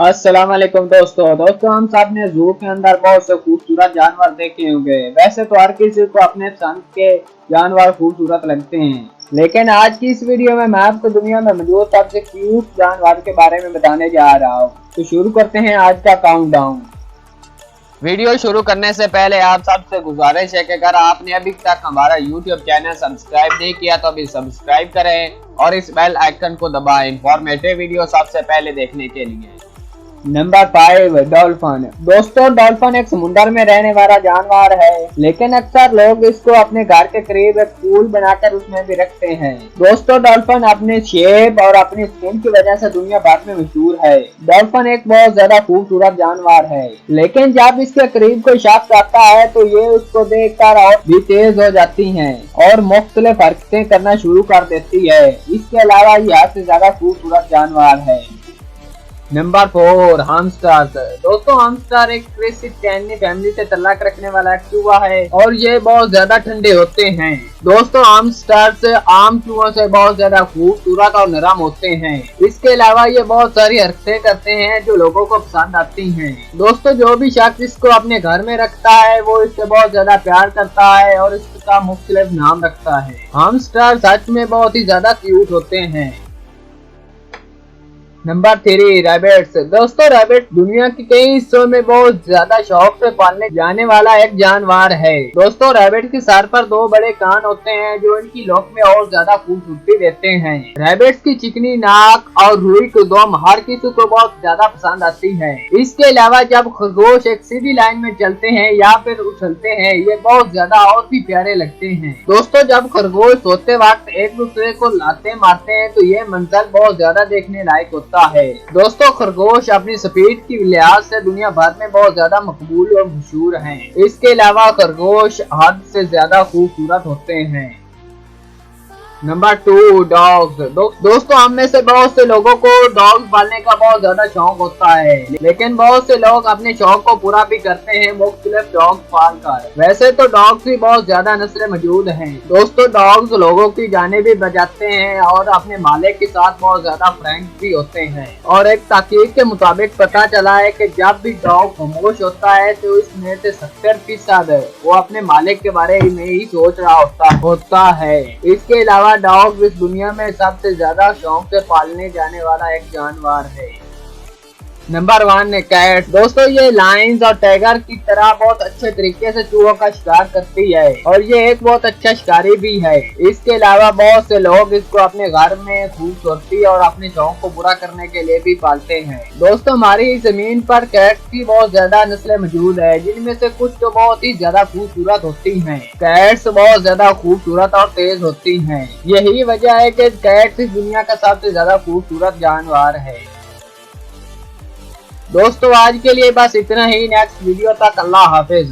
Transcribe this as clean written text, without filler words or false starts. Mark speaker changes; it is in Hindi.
Speaker 1: अस्सलाम वालेकुम दोस्तों हम सब ने जू के अंदर बहुत से खूबसूरत जानवर देखे होंगे। वैसे तो हर किसी को अपने पसंद के जानवर खूबसूरत लगते हैं, लेकिन आज की इस वीडियो में मैं आपको दुनिया में मौजूद सबसे क्यूट जानवर के बारे में बताने जा रहा हूँ। तो शुरू करते हैं आज का काउंटडाउन।
Speaker 2: वीडियो शुरू करने से पहले आप सबसे गुजारिश है कि अगर आपने अभी तक हमारा YouTube चैनल सब्सक्राइब नहीं किया तो अभी सब्सक्राइब करें और इस बेल आइकन को दबाएं इंफॉर्मेटिव वीडियो सबसे पहले देखने के लिए।
Speaker 1: Number 5, dolphin. दोस्तों, डॉल्फिन एक समुद्र में रहने वाला जानवर है, लेकिन अक्सर लोग इसको अपने घर के करीब एक पूल बनाकर उसमें भी रखते हैं। दोस्तों, डॉल्फिन अपने शेप और अपनी स्किन की वजह से दुनिया भर में मशहूर है। डॉल्फिन एक बहुत ज्यादा खूबसूरत जानवर है, लेकिन जब इसके करीब कोई शख्स आता है तो ये उसको देखकर और भी तेज हो जाती है और मुख्तलिफ हरकतें करना शुरू कर देती है। इसके अलावा ये हद से ज्यादा खूबसूरत जानवर है। Number 4, hamster. दोस्तों, हामस्टर एक क्रेसिटेनी फैमिली से तल्लुक रखने वाला एक चूहा है और ये बहुत ज्यादा ठंडे होते हैं। दोस्तों, हामस्टर आम चूहों से बहुत ज्यादा खूबसूरत और नरम होते हैं। इसके अलावा ये बहुत सारी हरकतें करते हैं जो लोगों को पसंद आती हैं। दोस्तों, जो भी शख्स इसको अपने घर में रखता है वो इससे बहुत ज्यादा प्यार करता है और इसका मुख्तलिफ नाम रखता है। हामस्टर सच में बहुत ही ज्यादा क्यूट होते हैं। Number 3, rabbits. दोस्तों, रैबिट दुनिया के कई हिस्सों में बहुत ज्यादा शौक से पालने जाने वाला एक जानवर है। दोस्तों, रैबिट के सर पर 2 बड़े कान होते हैं जो इनकी लुक में और ज्यादा खूबसूरती देते हैं। रैबिट्स की चिकनी नाक और रुई की दुम हर किसी को बहुत ज्यादा पसंद आती है। इसके अलावा जब खरगोश एक सीधी लाइन में चलते हैं या फिर उछलते हैं, ये बहुत ज्यादा और भी प्यारे लगते हैं। दोस्तों, जब खरगोश सोते वक्त एक दूसरे को लाते मारते हैं तो ये मंजर बहुत ज्यादा देखने लायक होता है। दोस्तों, खरगोश अपनी स्पीड की लिहाज से दुनिया भर में बहुत ज्यादा मकबूल और मशहूर हैं। इसके अलावा खरगोश हद से ज्यादा खूबसूरत होते हैं। Number 2, dogs. दोस्तों, हम में से बहुत से लोगों को डॉग्स पालने का बहुत ज्यादा शौक होता है, लेकिन बहुत से लोग अपने शौक को पूरा भी करते हैं मुख्तलिफ डॉग्स पालकर। वैसे तो डॉग्स की बहुत ज्यादा नस्लें मौजूद हैं। दोस्तों, डॉग्स लोगों की जानें भी बचाते हैं और अपने मालिक के साथ बहुत ज्यादा फ्रेंक भी होते हैं। और एक तहकीक के मुताबिक पता चला है कि जब भी डॉग खामोश होता है तो इसमें से 70% वो अपने मालिक के बारे में ही सोच रहा होता है। इसके अलावा डॉग इस दुनिया में सबसे ज्यादा शौक से पालने जाने वाला एक जानवर है। Number 1, cat. दोस्तों, ये लायंस और टाइगर की तरह बहुत अच्छे तरीके से चूहों का शिकार करती है और ये एक बहुत अच्छा शिकारी भी है। इसके अलावा बहुत से लोग इसको अपने घर में खूबसूरती और अपने शौक को पूरा करने के लिए भी पालते हैं। दोस्तों, हमारी जमीन पर कैट की बहुत ज्यादा नस्लें मौजूद है, जिनमें से कुछ तो बहुत ही ज्यादा खूबसूरत होती हैं। कैट्स बहुत ज्यादा खूबसूरत और तेज होती हैं। यही वजह है कि कैट इस दुनिया का सबसे ज्यादा खूबसूरत जानवर है। दोस्तों, आज के लिए बस इतना ही। नेक्स्ट वीडियो तक अल्लाह हाफिज।